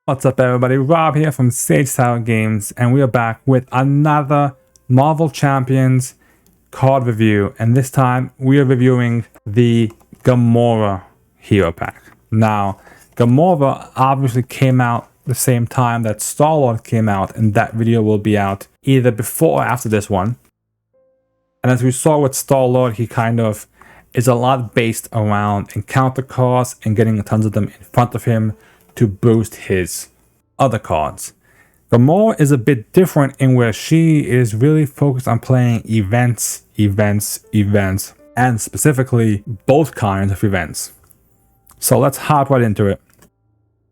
What's up everybody, Rob here from Sage Tower Games, and we are back with another Marvel Champions card review, and this time we are reviewing the Gamora Hero Pack. Now, Gamora obviously came out the same time that Star-Lord came out, and that video will be out either before or after this one. And as we saw with Star-Lord, he kind of is a lot based around encounter cards and getting tons of them in front of him to boost his other cards. Gamora is a bit different in where she is really focused on playing events, and specifically both kinds of events. So let's hop right into it.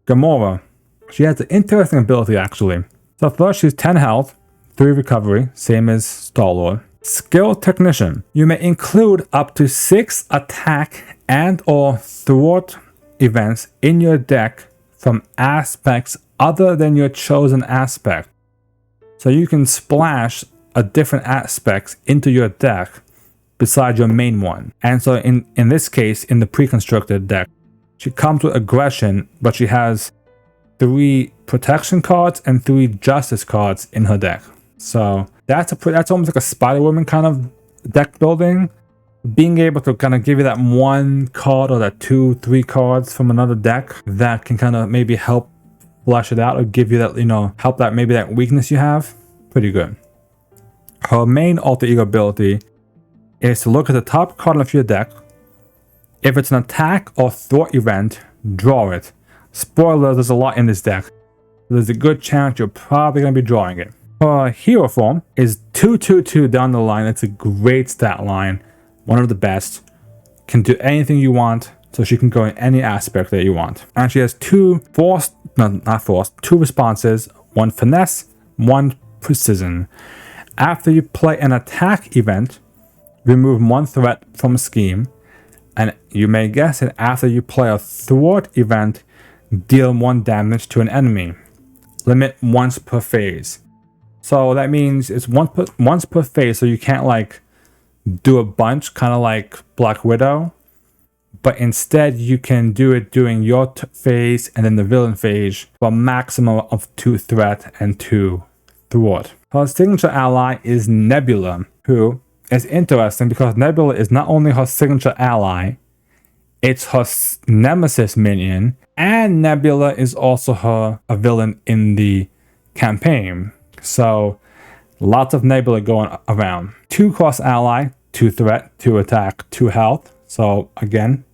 Gamora, she has an interesting ability actually. So first, she's 10 health, 3 recovery, same as Star-Lord. Skill Technician. You may include up to 6 attack and or thwart events in your deck from aspects other than your chosen aspect. So you can splash a different aspects into your deck besides your main one. And so in this case, in the pre-constructed deck, she comes with aggression, but she has 3 protection cards and 3 justice cards in her deck. So that's almost like a Spider-Woman kind of deck building. Being able to kind of give you that 1 card or that 2, 3 cards from another deck that can kind of maybe help flush it out or give you that, help that maybe that weakness you have. Pretty good. Her main alter ego ability is to look at the top card of your deck. If it's an attack or thwart event, draw it. Spoiler, there's a lot in this deck. There's a good chance you're probably going to be drawing it. Her hero form is 2/2/2 down the line. It's a great stat line. One of the best. Can do anything you want, so she can go in any aspect that you want. And she has 2 responses, 1 finesse, 1 precision. After you play an attack event, remove 1 threat from a scheme. And you may guess it, after you play a thwart event, deal 1 damage to an enemy. Limit once per phase. So that means it's once per phase, so you can't like do a bunch, kind of like Black Widow, but instead you can do it during your phase and then the villain phase for a maximum of 2 threat and 2 thwart. Her signature ally is Nebula, who is interesting because Nebula is not only her signature ally, it's her nemesis minion, and Nebula is also a villain in the campaign. So lots of Nebula going around. 2 cost ally, 2 threat, 2 attack, 2 health. So again,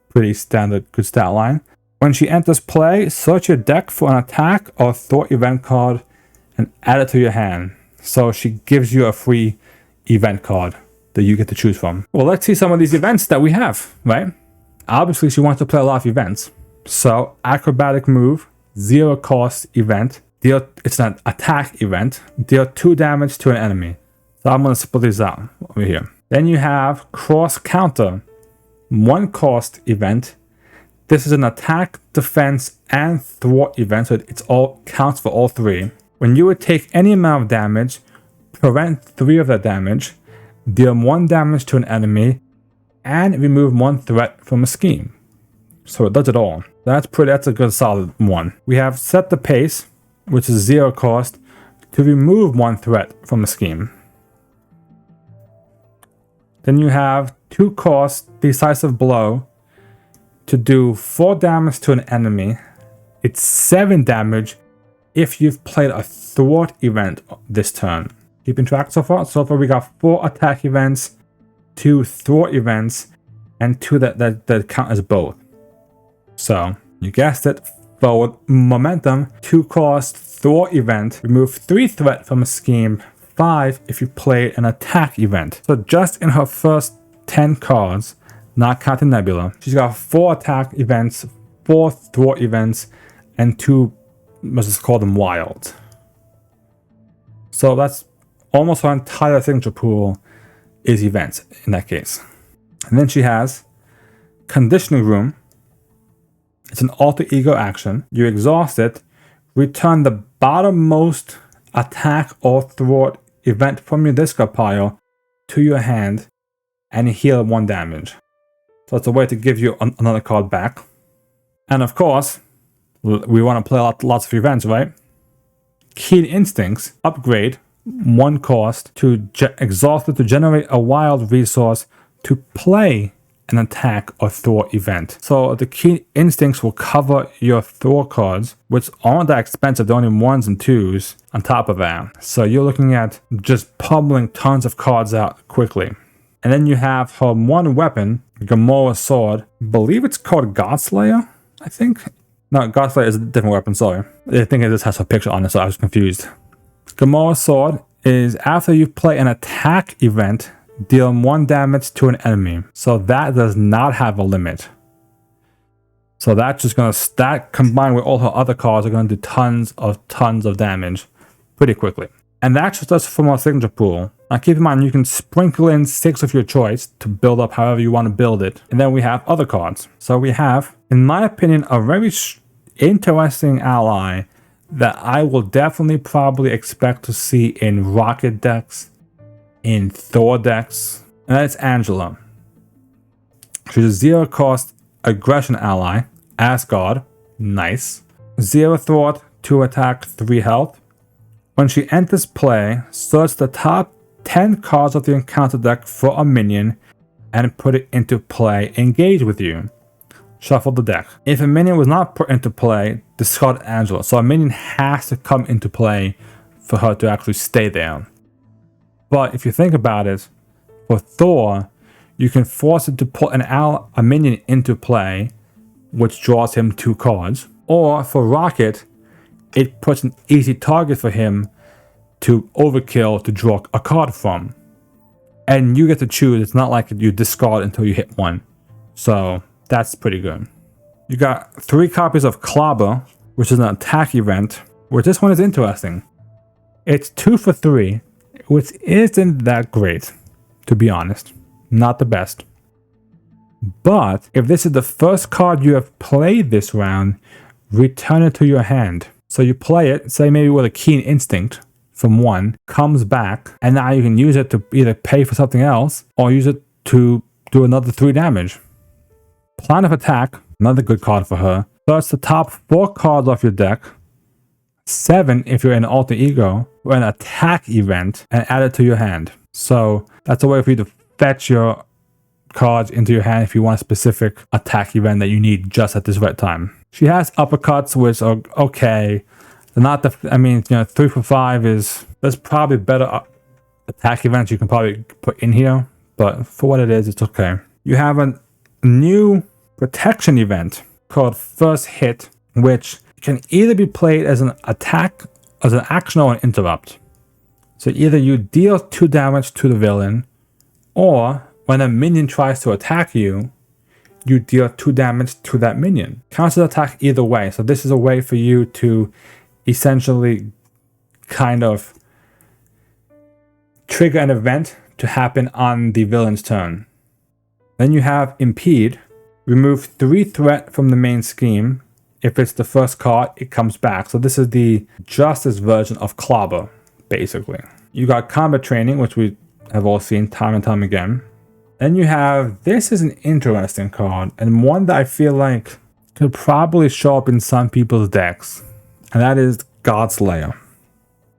pretty standard, good stat line. When she enters play, search your deck for an attack or thwart event card and add it to your hand. So she gives you a free event card that you get to choose from. Well, let's see some of these events that we have, right? Obviously, she wants to play a lot of events. So acrobatic move, 0 cost event. It's an attack event. Deal 2 damage to an enemy. So I'm going to split these out over here. Then you have cross counter, 1 cost event. This is an attack, defense, and thwart event, so it's all counts for all 3. When you would take any amount of damage, prevent 3 of that damage, deal 1 damage to an enemy, and remove 1 threat from a scheme. So it does it all. That's a good solid one. We have set the pace, which is 0 cost, to remove 1 threat from a scheme. Then you have 2 cost, decisive blow, to do 4 damage to an enemy. It's 7 damage if you've played a thwart event this turn. Keeping track so far? So far we got 4 attack events, 2 thwart events, and 2 that count as both. So you guessed it. Forward momentum, 2 cost thwart event, remove 3 threat from a scheme, 5 if you play an attack event. So just in her first 10 cards, not counting Nebula, she's got 4 attack events, 4 thwart events, and 2, let's just call them wild. So that's almost her entire signature pool is events in that case. And then she has Conditioning Room. It's an alter ego action. You exhaust it, return the bottommost attack or thwart event from your discard pile to your hand and heal 1 damage. So it's a way to give you another card back. And of course, we want to play lots of events, right? Keen Instincts, upgrade, 1 cost to exhausted to generate a wild resource to play an attack or thwart event. So the Keen Instincts will cover your thwart cards, which aren't that expensive. They're only 1s and 2s on top of that. So you're looking at just pummeling tons of cards out quickly. And then you have her 1 weapon, Gamora Sword. I believe it's called Godslayer, I think. No, Godslayer is a different weapon, sorry. I think it just has her picture on it, so I was confused. Gamora Sword is after you play an attack event, deal 1 damage to an enemy. So that does not have a limit. So that's just going to, that combined with all her other cards are going to do tons of damage pretty quickly. And that's just us from our signature pool. Now keep in mind, you can sprinkle in 6 of your choice to build up however you want to build it. And then we have other cards. So we have, in my opinion, a very interesting ally that I will definitely probably expect to see in Rocket decks, in Thor decks, and that's Angela. She's a 0 cost aggression ally, Asgard, nice. 0 thwart, 2 attack, 3 health. When she enters play, search the top 10 cards of the encounter deck for a minion and put it into play, engage with you. Shuffle the deck. If a minion was not put into play, discard Angela. So a minion has to come into play for her to actually stay there. But if you think about it, for Thor, you can force it to put a minion into play, which draws him 2 cards. Or for Rocket, it puts an easy target for him to overkill to draw a card from. And you get to choose. It's not like you discard until you hit 1. So that's pretty good. You got 3 copies of Clobber, which is an attack event, which this one is interesting. It's 2 for 3, which isn't that great, to be honest. Not the best. But if this is the first card you have played this round, return it to your hand. So you play it, say maybe with a Keen Instinct from 1, comes back, and now you can use it to either pay for something else or use it to do another 3 damage. Plan of Attack, another good card for her. Search the top 4 cards off your deck, 7 if you're in Alter Ego, or an attack event, and add it to your hand. So that's a way for you to fetch your cards into your hand if you want a specific attack event that you need just at this right time. She has uppercuts, which are okay. They're not the, 3 for 5 is, there's probably better attack events you can probably put in here, but for what it is, it's okay. You have a new protection event called First Hit, which can either be played as an attack, as an action, or an interrupt. So either you deal 2 damage to the villain, or when a minion tries to attack you, you deal 2 damage to that minion. Counts as attack either way. So this is a way for you to essentially kind of trigger an event to happen on the villain's turn. Then you have Impede. Remove 3 threat from the main scheme. If it's the first card, it comes back. So this is the Justice version of Clobber, basically. You got Combat Training, which we have all seen time and time again. Then you have, this is an interesting card, and one that I feel like could probably show up in some people's decks, and that is Godslayer.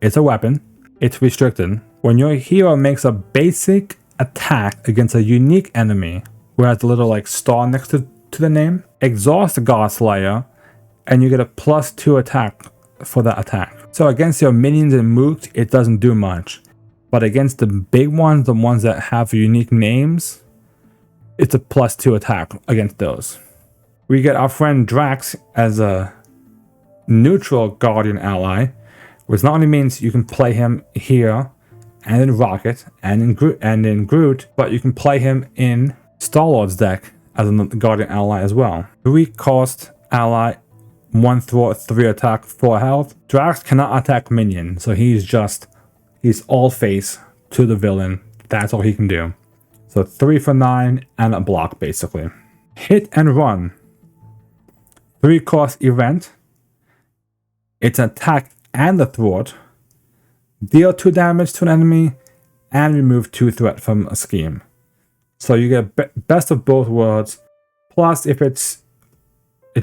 It's a weapon. It's restricted. When your hero makes a basic attack against a unique enemy, whereas the little like star next to the name, exhaust the Godslayer, and you get a +2 attack for that attack. So against your minions and mooks, it doesn't do much. But against the big ones, the ones that have unique names, it's a +2 attack against those. We get our friend Drax as a neutral Guardian ally, which not only means you can play him here and in Rocket and in Groot, but you can play him in Star-Lord's deck as a Guardian ally as well. 3 cost ally, 1 thwart, 3 attack, 4 health. Drax cannot attack minion, so he's all face to the villain. That's all he can do. So 3 for 9 and a block, basically. Hit and Run. 3 cost event. It's an attack and a thwart. Deal 2 damage to an enemy and remove 2 threat from a scheme. So you get best of both worlds. Plus, if it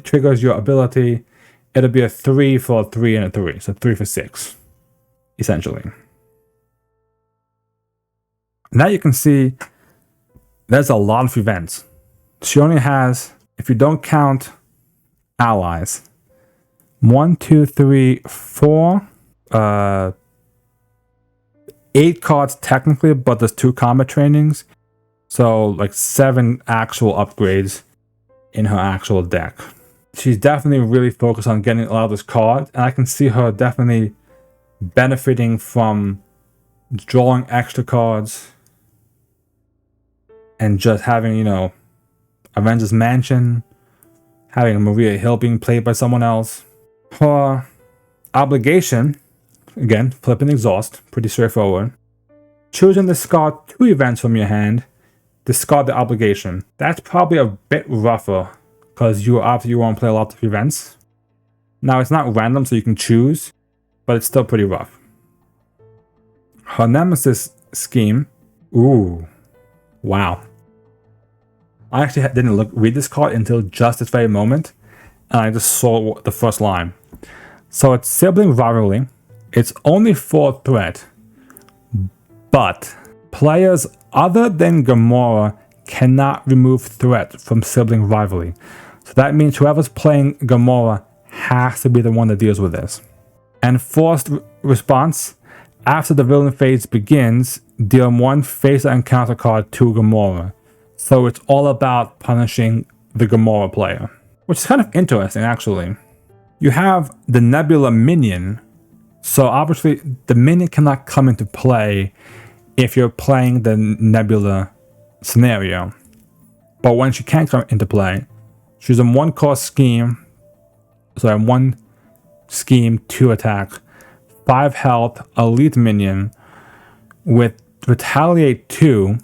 triggers your ability, it'll be a 3 for a 3 and a 3. So 3 for 6, essentially. Now you can see there's a lot of events. She only has, if you don't count allies, 1, 2, 3, 4, 8 cards technically, but there's 2 combat trainings. So like 7 actual upgrades in her actual deck. She's definitely really focused on getting a lot of those cards, and I can see her definitely benefiting from drawing extra cards and just having, you know, Avengers Mansion, having Maria Hill being played by someone else. Her obligation, again, flip and exhaust, pretty straightforward. Choose and discard 2 events from your hand. Discard the obligation. That's probably a bit rougher because you want to play a lot of events. Now it's not random, so you can choose, but it's still pretty rough. Her Nemesis scheme. Ooh, wow. I actually didn't read this card until just this very moment, and I just saw the first line. So it's sibling rivalry. It's only 4 threat, but players other than Gamora cannot remove threat from sibling rivalry. So that means whoever's playing Gamora has to be the one that deals with this. And forced response, after the villain phase begins, deal 1 face encounter card to Gamora. So it's all about punishing the Gamora player, which is kind of interesting actually. You have the Nebula Minion. So obviously the minion cannot come into play if you're playing the Nebula scenario. But when she can come into play, she's in 1 cost scheme. So in 1 scheme, 2 attack, 5 health, elite minion with retaliate 2.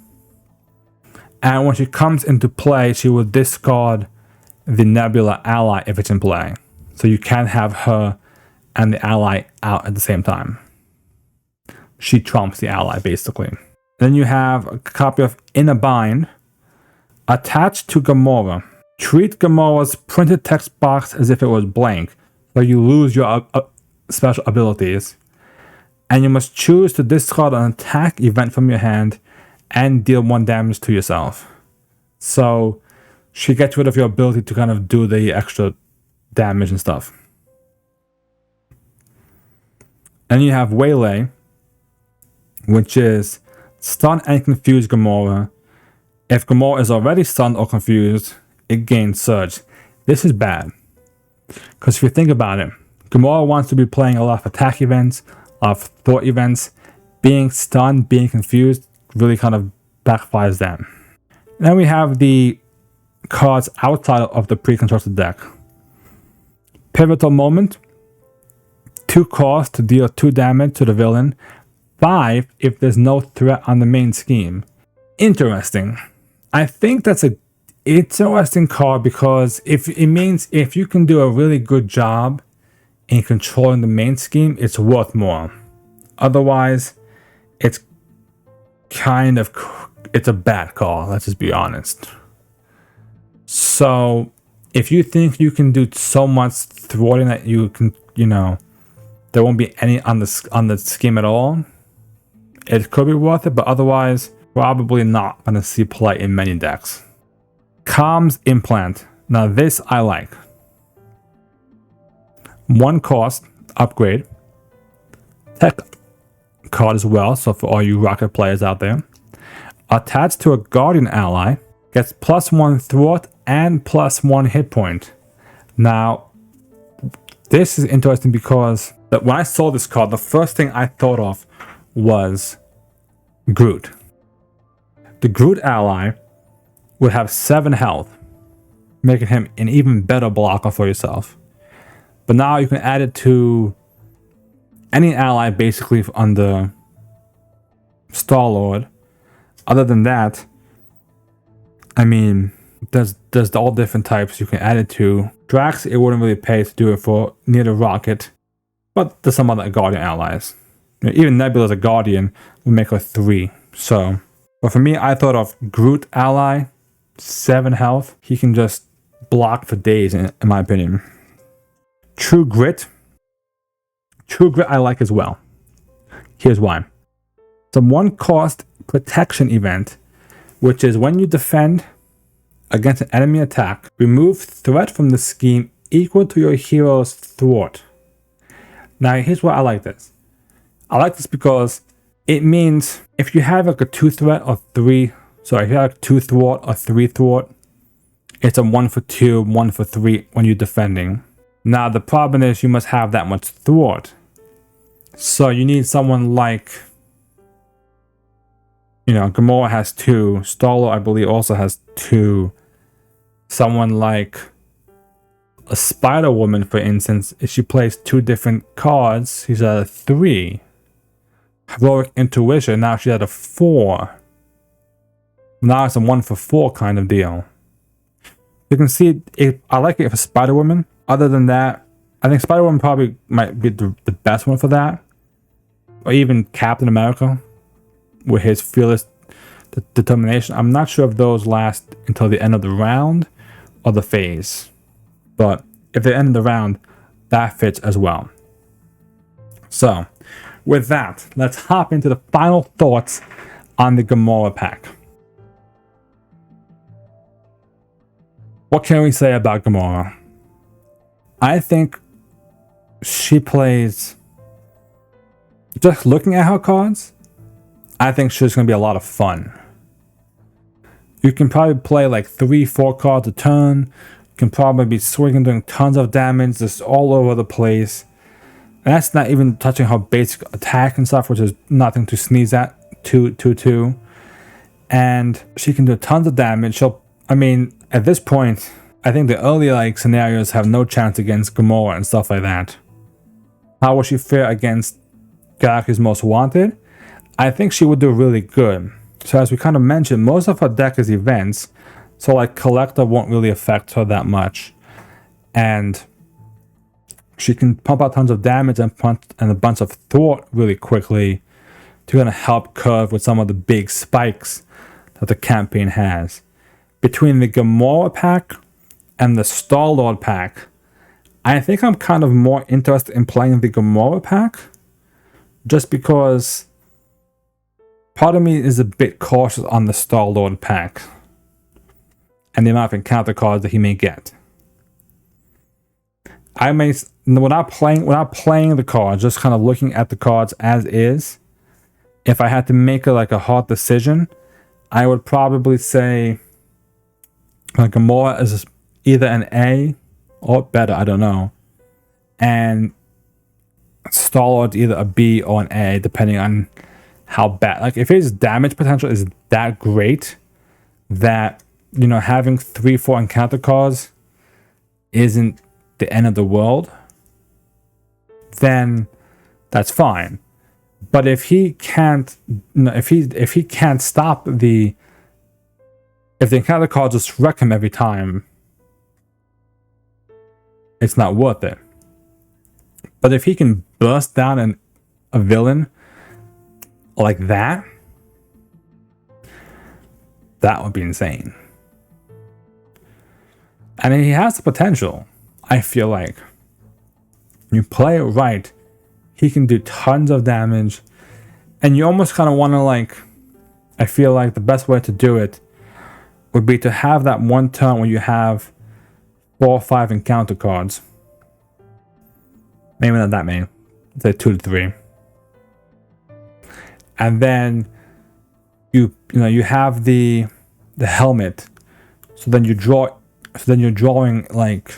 And when she comes into play, she will discard the Nebula ally if it's in play. So you can't have her and the ally out at the same time. She trumps the ally, basically. Then you have a copy of In a Bind. Attached to Gamora. Treat Gamora's printed text box as if it was blank, so you lose your special abilities. And you must choose to discard an attack event from your hand and deal 1 damage to yourself. So she gets rid of your ability to kind of do the extra damage and stuff. And you have Waylay, which is stun and confuse Gamora. If Gamora is already stunned or confused, it gains surge. This is bad, because if you think about it, Gamora wants to be playing a lot of attack events, a lot of thwart events. Being stunned, being confused, really kind of backfires them. Then we have the cards outside of the pre-constructed deck. Pivotal Moment. 2 cost to deal 2 damage to the villain. 5 if there's no threat on the main scheme. Interesting. I think that's a interesting card because it means if you can do a really good job in controlling the main scheme, it's worth more. Otherwise, it's a bad call. Let's just be honest. So if you think you can do so much thwarting that you can, there won't be any on the scheme at all, it could be worth it, but otherwise, probably not going to see play in many decks. Comms Implant. Now this I like. 1 cost, upgrade. Tech card as well, so for all you Rocket players out there. Attached to a Guardian ally, gets +1 thwart and +1 hit point. Now, this is interesting because when I saw this card, the first thing I thought of was Groot. The Groot ally would have 7 health, making him an even better blocker for yourself. But now you can add it to any ally basically under Star-Lord. Other than that, I mean, there's all different types you can add it to. Drax, it wouldn't really pay to do it for near the Rocket, but there's some other Guardian allies. Even Nebula as a Guardian would make her 3. So, but for me, I thought of Groot ally, 7 health. He can just block for days, in my opinion. True Grit. True Grit I like as well. Here's why. It's a 1-cost protection event, which is when you defend against an enemy attack, remove threat from the scheme equal to your hero's thwart. Now, here's why I like this. I like this because it means if you have like a 2 threat or 3, sorry, if you have 2 thwart or 3 thwart, it's a 1 for 2, 1 for 3 when you're defending. Now, the problem is you must have that much thwart. So you need someone like, you know, Gamora has 2. Star-Lord, I believe, also has 2. Someone like a Spider-Woman, for instance, if she plays 2 different cards, she's at a 3. Heroic Intuition, now she's at a 4. Now it's a 1 for 4 kind of deal. You can see, I like it for Spider-Woman. Other than that, I think Spider-Woman probably might be the best one for that. Or even Captain America, with his fearless determination. I'm not sure if those last until the end of the round or the phase. But if they end of the round, that fits as well. So, with that, let's hop into the final thoughts on the Gamora pack. What can we say about Gamora? I think she plays, just looking at her cards, I think she's going to be a lot of fun. You can probably play like 3-4 cards a turn. You can probably be swinging, doing tons of damage, just all over the place. And that's not even touching her basic attack and stuff, which is nothing to sneeze at. 2/2. And she can do tons of damage. I mean, at this point, I think the early like scenarios have no chance against Gamora and stuff like that. How will she fare against Galactus Most Wanted? I think she would do really good. So as we kind of mentioned, most of her deck is events. So like Collector won't really affect her that much. And she can pump out tons of damage and a bunch of thwart really quickly to kind of help curve with some of the big spikes that the campaign has. Between the Gamora pack and the Star-Lord pack, I think I'm kind of more interested in playing the Gamora pack, just because part of me is a bit cautious on the Star-Lord pack and the amount of encounter cards that he may get. I may, without playing the cards, just kind of looking at the cards as is, if I had to make a hard decision, I would probably say like Gamora is either an A or better, I don't know. And Star-Lord's either a B or an A, depending on how bad. Like if his damage potential is that great that, you know, having 3-4 encounter cards isn't the end of the world, then that's fine. But if he can't, if he can't stop if the encounter cards just wreck him every time, it's not worth it. But if he can burst down a villain like that, that would be insane. And he has the potential. I feel like you play it right, he can do tons of damage, and you almost kind of want to I feel like the best way to do it would be to have that one turn where you have 4 or 5 encounter cards. Maybe not that many. Say 2 to 3. And then you have the helmet. So then you're drawing like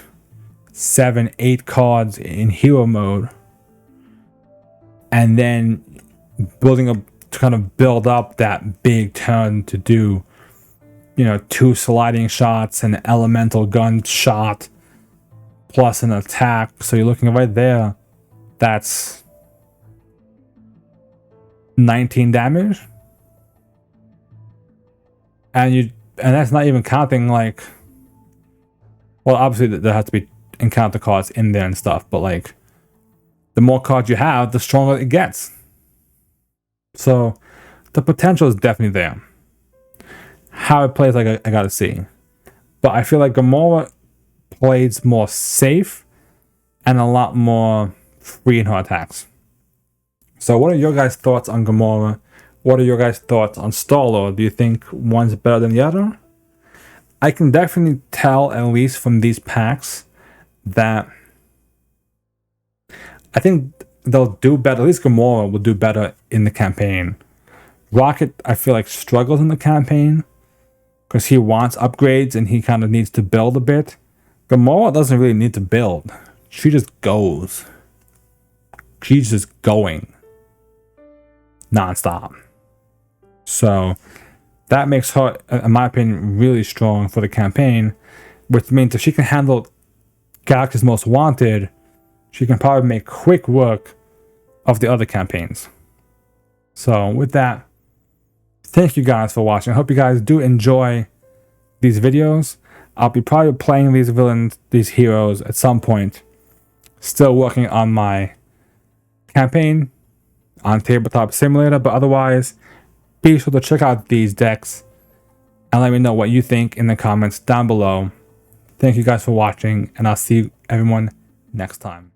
7-8 cards in hero mode. And then to kind of build up that big turn to do, 2 sliding shots, an elemental gun shot, plus an attack. So you're looking right there. That's 19 damage. And that's not even counting well, obviously there has to be encounter cards in there and stuff, but the more cards you have, the stronger it gets. So the potential is definitely there. How it plays, I gotta see. But I feel like Gamora plays more safe and a lot more free in her attacks. So what are your guys' thoughts on Gamora? What are your guys' thoughts on Star-Lord? Do you think one's better than the other? I can definitely tell, at least from these packs, that I think they'll do better. At least Gamora will do better in the campaign. Rocket, I feel like, struggles in the campaign because he wants upgrades and he kind of needs to build a bit. Gamora doesn't really need to build. She just goes. She's just going non-stop. So that makes her, in my opinion, really strong for the campaign, which means if she can handle characters most wanted, she can probably make quick work of the other campaigns. So with that, thank you guys for watching. I hope you guys do enjoy these videos. I'll be probably playing these villains, these heroes at some point. Still working on my campaign on Tabletop Simulator, but otherwise, be sure to check out these decks and let me know what you think in the comments down below. Thank you guys for watching, and I'll see everyone next time.